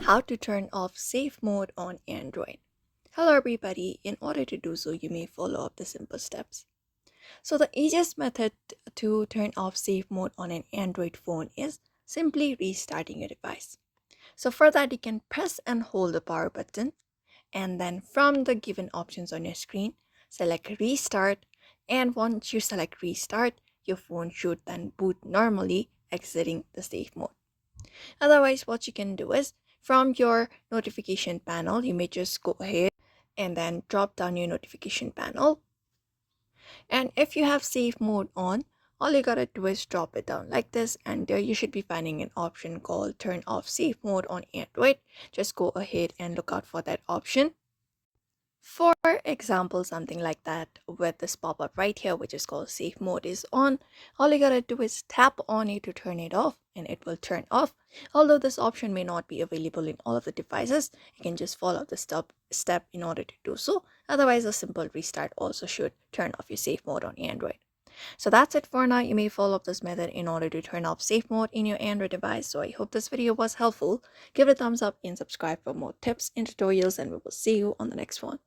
How to turn off safe mode on Android. Hello everybody, in order to do so you may follow up the simple steps. So the easiest method to turn off safe mode on an Android phone is simply restarting your device. So for that you can press and hold the power button and then from the given options on your screen select restart, and once you select restart your phone should then boot normally exiting the safe mode. Otherwise, what you can do is from your notification panel, you may just go ahead and then drop down your notification panel. And if you have safe mode on, all you gotta do is drop it down like this, and there you should be finding an option called turn off safe mode on Android. Just go ahead and look out for that option. For example, something like that with this pop-up right here, which is called safe mode is on, all you gotta do is tap on it to turn it off and it will turn off. Although this option may not be available in all of the devices, you can just follow the step in order to do so. Otherwise, a simple restart also should turn off your safe mode on Android. So that's it for now. You may follow up this method in order to turn off safe mode in your Android device. So I hope this video was helpful. Give it a thumbs up and subscribe for more tips and tutorials, and we will see you on the next one.